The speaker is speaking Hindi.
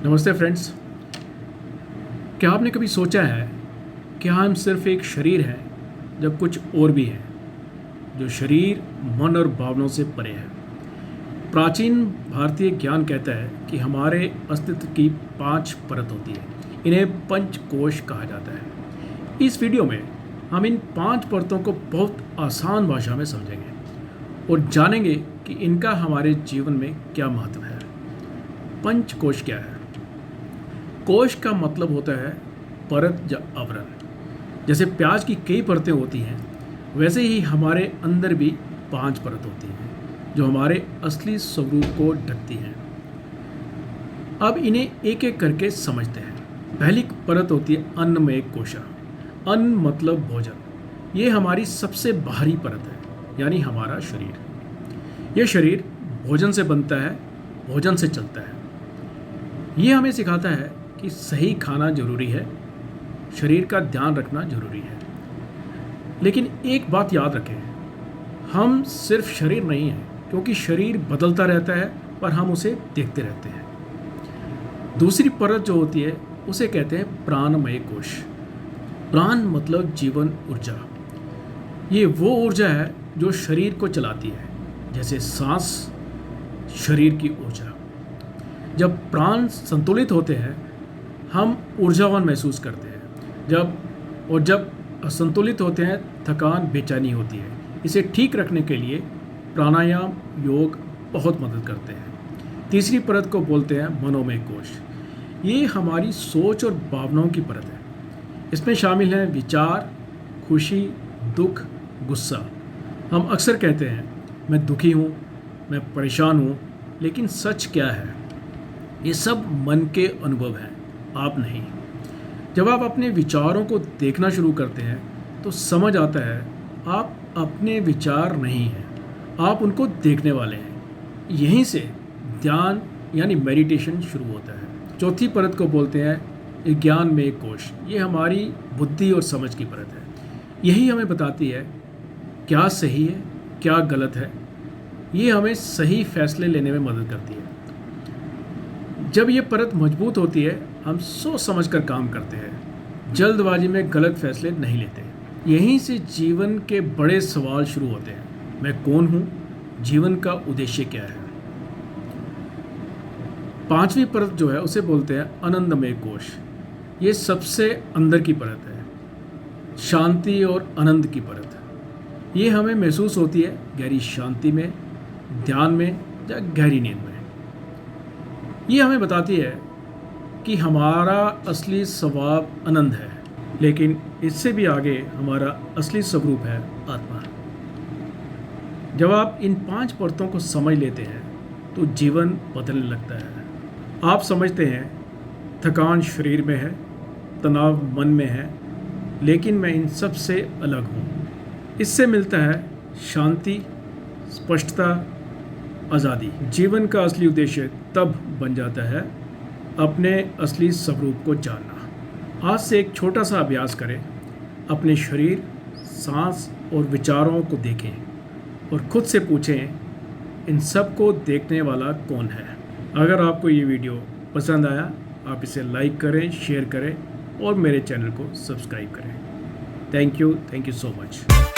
नमस्ते फ्रेंड्स। क्या आपने कभी सोचा है कि हम सिर्फ एक शरीर हैं जब कुछ और भी है, जो शरीर मन और भावनाओं से परे है। प्राचीन भारतीय ज्ञान कहता है कि हमारे अस्तित्व की 5 परत होती है। इन्हें पंचकोश कहा जाता है। इस वीडियो में हम इन 5 परतों को बहुत आसान भाषा में समझेंगे और जानेंगे कि इनका हमारे जीवन में क्या महत्व है। पंचकोश क्या है? कोश का मतलब होता है परत या आवरण। जैसे प्याज की कई परतें होती हैं, वैसे ही हमारे अंदर भी 5 परत होती हैं जो हमारे असली स्वरूप को ढकती हैं। अब इन्हें एक एक करके समझते हैं। पहली परत होती है अन्नमय कोशा। अन्न मतलब भोजन। ये हमारी सबसे बाहरी परत है, यानी हमारा शरीर। यह शरीर भोजन से बनता है, भोजन से चलता है। ये हमें सिखाता है कि सही खाना जरूरी है, शरीर का ध्यान रखना जरूरी है। लेकिन एक बात याद रखें, हम सिर्फ शरीर नहीं हैं, क्योंकि शरीर बदलता रहता है पर हम उसे देखते रहते हैं। दूसरी परत जो होती है उसे कहते हैं प्राणमय कोश। प्राण मतलब जीवन ऊर्जा। ये वो ऊर्जा है जो शरीर को चलाती है, जैसे सांस शरीर की ऊर्जा। जब प्राण संतुलित होते हैं हम ऊर्जावान महसूस करते हैं। जब असंतुलित होते हैं थकान बेचैनी होती है। इसे ठीक रखने के लिए प्राणायाम योग बहुत मदद करते हैं। तीसरी परत को बोलते हैं मनोमय कोश। ये हमारी सोच और भावनाओं की परत है। इसमें शामिल हैं विचार, खुशी, दुख, गुस्सा। हम अक्सर कहते हैं मैं दुखी हूँ, मैं परेशान हूँ, लेकिन सच क्या है? ये सब मन के अनुभव हैं, आप नहीं। जब आप अपने विचारों को देखना शुरू करते हैं तो समझ आता है आप अपने विचार नहीं हैं, आप उनको देखने वाले हैं। यहीं से ध्यान यानी मेडिटेशन शुरू होता है। चौथी परत को बोलते हैं ज्ञान में कोश। ये हमारी बुद्धि और समझ की परत है। यही हमें बताती है क्या सही है, क्या गलत है। ये हमें सही फैसले लेने में मदद करती है। जब ये परत मजबूत होती है हम सोच समझ कर काम करते हैं, जल्दबाजी में गलत फैसले नहीं लेते। यहीं से जीवन के बड़े सवाल शुरू होते हैं। मैं कौन हूँ? जीवन का उद्देश्य क्या है? पांचवी परत जो है उसे बोलते हैं आनंदमय कोश। ये सबसे अंदर की परत है, शांति और आनंद की परत। ये हमें महसूस होती है गहरी शांति में, ध्यान में या गहरी नींद में। ये हमें बताती है कि हमारा असली स्वभाव आनंद है, लेकिन इससे भी आगे हमारा असली स्वरूप है आत्मा। जब आप इन 5 परतों को समझ लेते हैं तो जीवन बदलने लगता है। आप समझते हैं थकान शरीर में है, तनाव मन में है, लेकिन मैं इन सब से अलग हूँ। इससे मिलता है शांति, स्पष्टता, आज़ादी। जीवन का असली उद्देश्य तब बन जाता है अपने असली स्वरूप को जानना। आज से एक छोटा सा अभ्यास करें। अपने शरीर, सांस और विचारों को देखें और खुद से पूछें इन सब को देखने वाला कौन है। अगर आपको ये वीडियो पसंद आया आप इसे लाइक करें, शेयर करें और मेरे चैनल को सब्सक्राइब करें। Thank you so much.